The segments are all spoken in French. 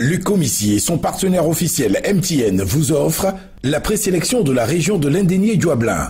Le Comici et son partenaire officiel MTN vous offrent la présélection de la région de l'Indénié-Diois-Blanc.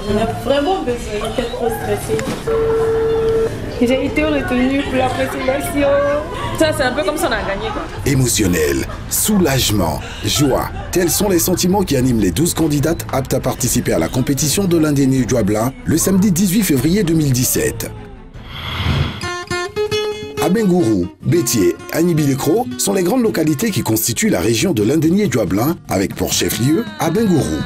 On a vraiment besoin d'être trop stressé. J'ai été retenue pour la présélection. Ça, c'est un peu comme si on a gagné, quoi. Émotionnel, soulagement, joie. Tels sont les sentiments qui animent les 12 candidates aptes à participer à la compétition de l'Indénié-Diois-Blanc le samedi 18 février 2017. Abengourou, Bétier, Anibilekro sont les grandes localités qui constituent la région de l'Indénié-Diois-Blanc avec pour chef-lieu Abengourou.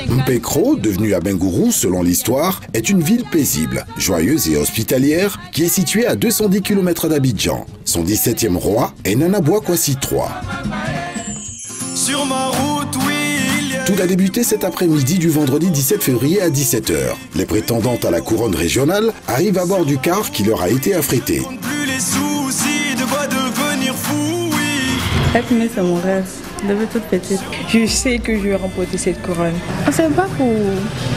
Mpekro, devenu Abengourou selon l'histoire, est une ville paisible, joyeuse et hospitalière qui est située à 210 km d'Abidjan. Son 17e roi est Nanabois Kwasi III. Sur ma route, oui, Tout a débuté cet après-midi du vendredi 17 février à 17 h. Les prétendantes à la couronne régionale arrivent à bord du car qui leur a été affrété. plus les soucis, de quoi devenir fou, oui. Être née, c'est mon rêve. Depuis toute petite, je sais que je vais remporter cette couronne. C'est pas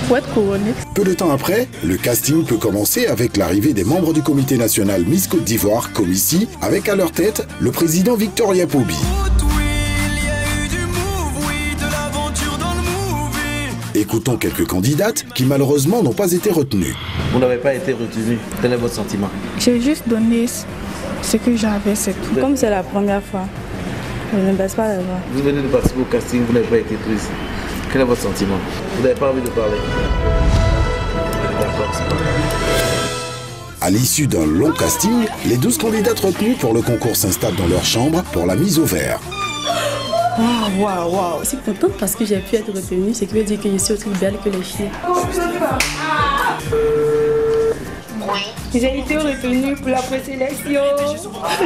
pour être couronnée. Peu de temps après, le casting peut commencer avec l'arrivée des membres du comité national Miss Côte d'Ivoire, Comici, avec à leur tête le président Victor Yapobi. Écoutons quelques candidates qui malheureusement n'ont pas été retenues. Vous n'avez pas été retenu. Quel est votre sentiment? J'ai juste donné ce que j'avais, c'est tout. Comme c'est la première fois, je ne baisse pas la voix. Vous venez de participer au casting, vous n'avez pas été prise. Quel est votre sentiment? Vous n'avez pas envie de parler? D'accord, c'est pas grave. À l'issue d'un long casting, les 12 candidates retenues pour le concours s'installent dans leur chambre pour la mise au vert. Waouh. Je suis contente parce que j'ai pu être retenue, ce qui veut dire que je suis aussi belle que les filles. J'ai été retenue pour la présélection.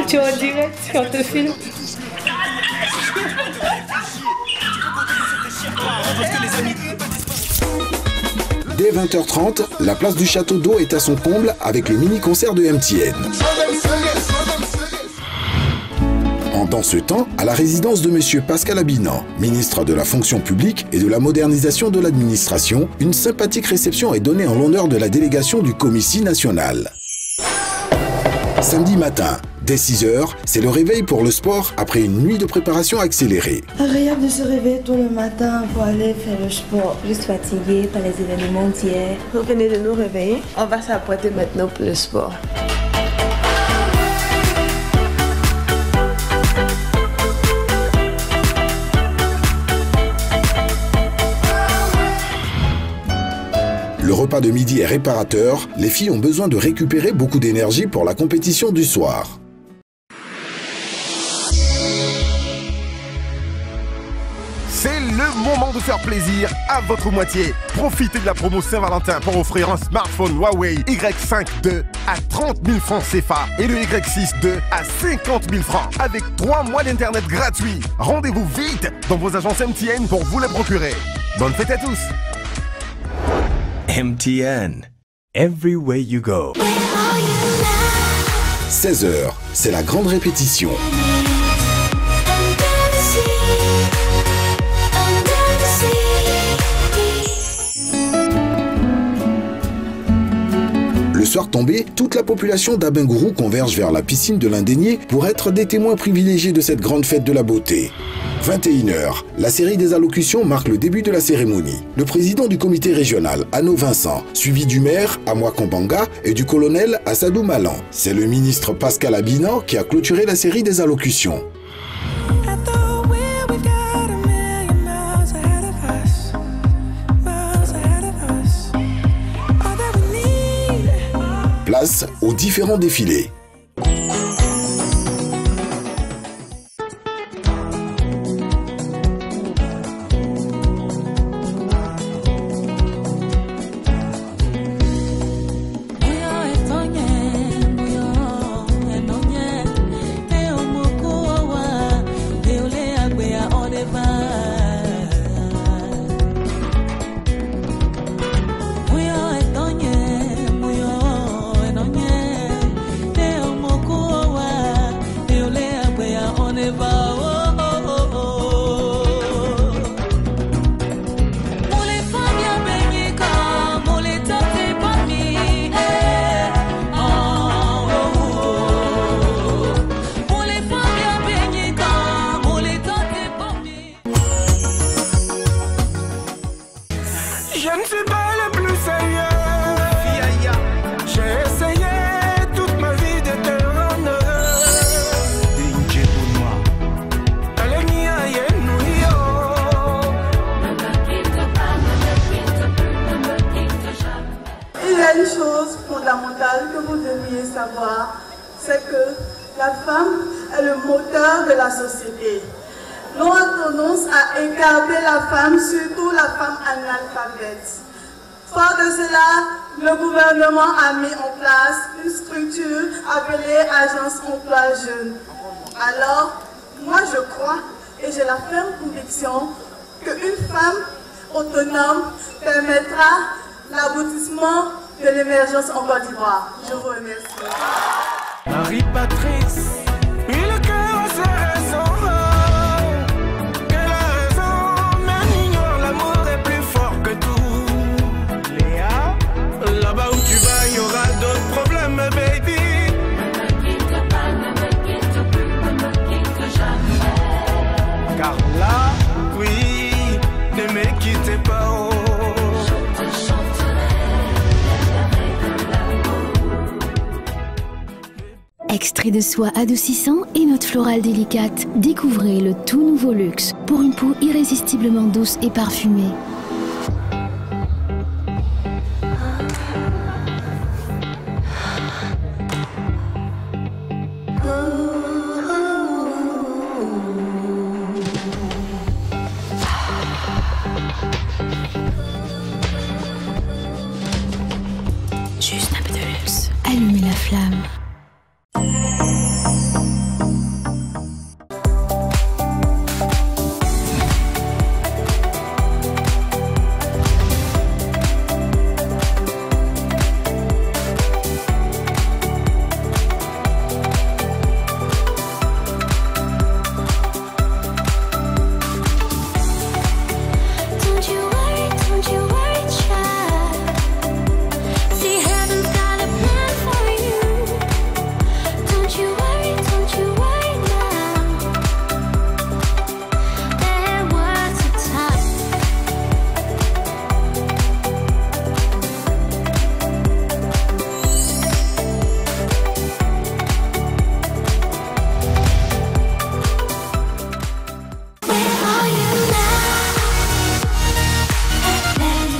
Tu es en direct, on te filme. Dès 20 h 30, la place du Château d'Eau est à son comble avec le mini-concert de MTN. Pendant ce temps, à la résidence de M. Pascal Abinan, ministre de la fonction publique et de la modernisation de l'administration, une sympathique réception est donnée en l'honneur de la délégation du Comici national. Samedi matin, dès 6 h, c'est le réveil pour le sport après une nuit de préparation accélérée. Agréable de se réveiller tôt le matin pour aller faire le sport. Juste fatigué par les événements d'hier. Vous venez de nous réveiller. On va s'apprêter maintenant pour le sport. Le repas de midi est réparateur, les filles ont besoin de récupérer beaucoup d'énergie pour la compétition du soir. C'est le moment de faire plaisir à votre moitié. Profitez de la promo Saint-Valentin pour offrir un smartphone Huawei Y5 à 30 000 francs CFA et le Y6 à 50 000 francs avec 3 mois d'internet gratuit. Rendez-vous vite dans vos agences MTN pour vous les procurer. Bonne fête à tous. MTN. Everywhere you go. 16 h, c'est la grande répétition. Le soir tombé, toute la population d'Abengourou converge vers la piscine de l'Indénié pour être des témoins privilégiés de cette grande fête de la beauté. 21 h, la série des allocutions marque le début de la cérémonie. Le président du comité régional, Anno Vincent, suivi du maire, Amwa Kombanga, et du colonel Assadou Malan. C'est le ministre Pascal Abinan qui a clôturé la série des allocutions. Place aux différents défilés. que vous devriez savoir, c'est que la femme est le moteur de la société. L'on a tendance à écarter la femme, surtout la femme analphabète. Fort de cela, le gouvernement a mis en place une structure appelée Agence Emploi Jeune. Alors, moi je crois et j'ai la ferme conviction qu'une femme autonome permettra l'aboutissement de l'émergence en Côte d'Ivoire. Je vous remercie. Marie-Patrice, oui, le cœur a ses raisons. Que la raison même ignore, l'amour est plus fort que tout. Léa, là-bas où tu vas, il y aura d'autres problèmes, baby. Ne me quitte plus, ne me quitte jamais. Car là, oui, ne me quittez pas, oh. Je te chanterai les merveilles de l'amour. Extrait de soie adoucissant et notes florales délicates, découvrez le tout nouveau luxe pour une peau irrésistiblement douce et parfumée. Juste un peu de luxe. Allumez la flamme.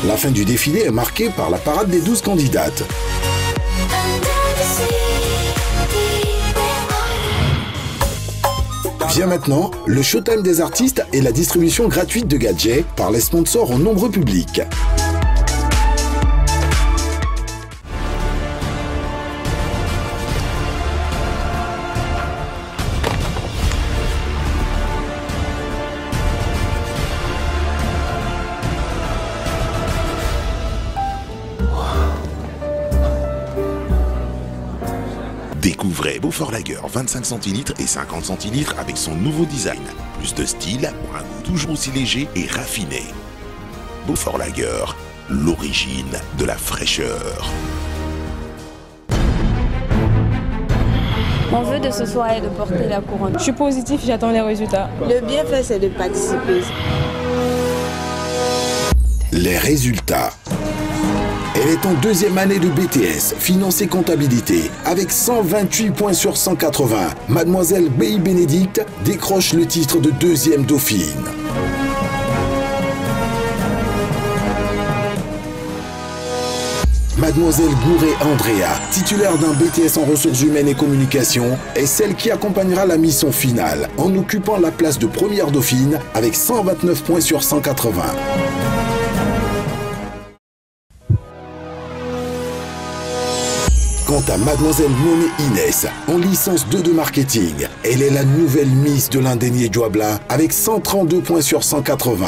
La fin du défilé est marquée par la parade des 12 candidates. Vient maintenant le showtime des artistes et la distribution gratuite de gadgets par les sponsors aux nombreux publics. Découvrez Beaufort Lager 25 centilitres et 50 centilitres avec son nouveau design. Plus de style pour un goût toujours aussi léger et raffiné. Beaufort Lager, l'origine de la fraîcheur. Mon vœu de ce soir est de porter la couronne. Je suis positif, j'attends les résultats. Le bienfait, c'est de participer. Les résultats. Elle est en deuxième année de BTS, Finance et Comptabilité. Avec 128 points sur 180, Mademoiselle Béi Bénédicte décroche le titre de deuxième dauphine. Mademoiselle Gouré Andrea, titulaire d'un BTS en ressources humaines et communication, est celle qui accompagnera la mission finale en occupant la place de première dauphine avec 129 points sur 180. Quant à Mademoiselle Monet Inès, en licence 2 de marketing, elle est la nouvelle Miss de l'Indénié Djoablin avec 132 points sur 180.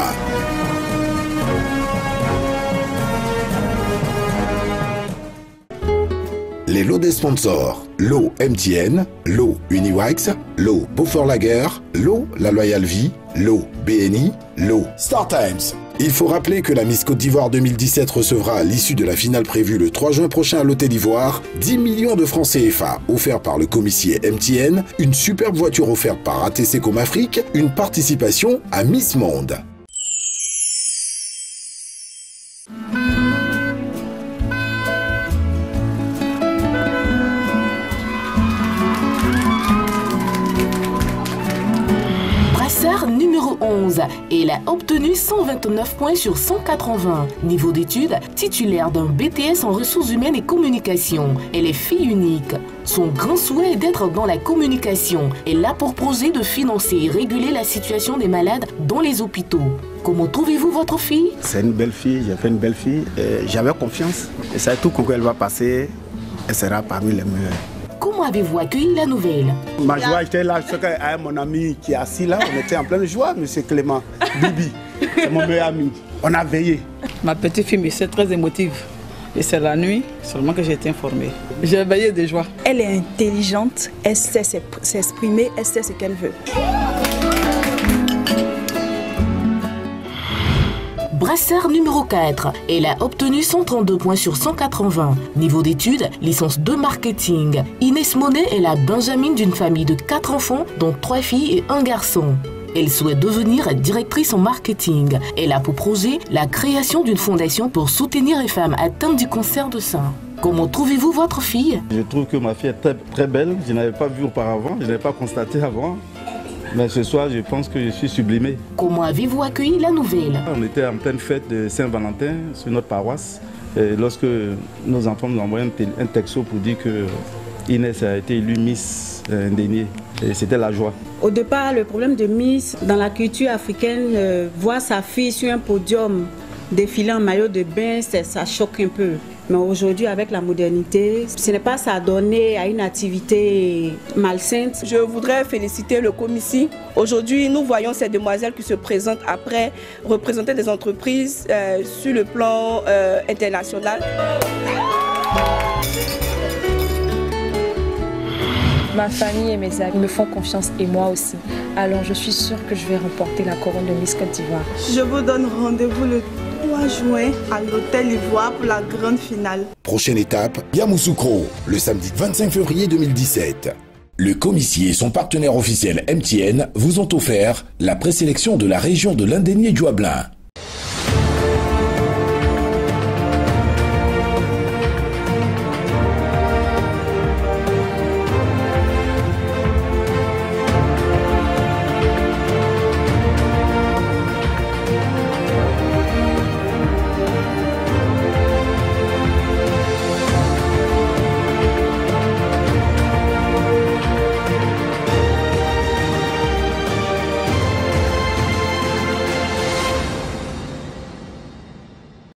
Les lots des sponsors: lot MTN, lot Uniwax, lot Beaufort Lager, lot La Loyale Vie, lot BNI, lot Star Times. Il faut rappeler que la Miss Côte d'Ivoire 2017 recevra à l'issue de la finale prévue le 3 juin prochain à l'Hôtel d'Ivoire 10 millions de francs CFA offerts par le commissaire MTN, une superbe voiture offerte par ATC Com Afrique, une participation à Miss Monde. Brasseur numéro 11. 2011 et elle a obtenu 129 points sur 180. Niveau d'études, titulaire d'un BTS en ressources humaines et communication. Elle est fille unique. Son grand souhait est d'être dans la communication. Elle a pour projet de financer et réguler la situation des malades dans les hôpitaux. Comment trouvez-vous votre fille? C'est une belle fille, j'ai fait une belle fille. J'avais confiance. Et c'est tout concours qu'elle va passer, elle sera parmi les meilleures. Comment avez-vous accueilli la nouvelle? Ma joie, j'étais là, je sais qu'avec mon ami qui est assis là, on était en pleine joie, M. Clément. Bibi, c'est mon meilleur ami. On a veillé. Ma petite fille me sait très émotive. Et c'est la nuit seulement que j'ai été informée. J'ai veillé de joie. Elle est intelligente, elle sait s'exprimer, elle sait ce qu'elle veut. Brassard numéro 4. Elle a obtenu 132 points sur 180. Niveau d'études, licence 2 marketing. Inès Monet est la benjamine d'une famille de 4 enfants, dont 3 filles et 1 garçon. Elle souhaite devenir directrice en marketing. Elle a pour projet la création d'une fondation pour soutenir les femmes atteintes du cancer du sein. Comment trouvez-vous votre fille? Je trouve que ma fille est très, très belle. Je n'avais pas vu auparavant, je n'avais pas constaté avant. Mais ce soir, je pense que je suis sublimé. Comment avez-vous accueilli la nouvelle? On était en pleine fête de Saint-Valentin sur notre paroisse. Et lorsque nos enfants nous ont envoyé un texto pour dire que Inès a été élue Miss Ndénié. Et c'était la joie. Au départ, le problème de Miss dans la culture africaine, voir sa fille sur un podium défiler en maillot de bain, ça choque un peu. Mais aujourd'hui, avec la modernité, ce n'est pas s'adonner à une activité malsaine. Je voudrais féliciter le Comici. Aujourd'hui, nous voyons ces demoiselles qui se présentent après représenter des entreprises sur le plan international. Ma famille et mes amis me font confiance et moi aussi. Alors je suis sûre que je vais remporter la couronne de Miss Côte d'Ivoire. Je vous donne rendez-vous le 3 juin à l'Hôtel Ivoire pour la grande finale. Prochaine étape, Yamoussoukro, le samedi 25 février 2017. Le Comici et son partenaire officiel MTN vous ont offert la présélection de la région de l'Indénié-Djoablin.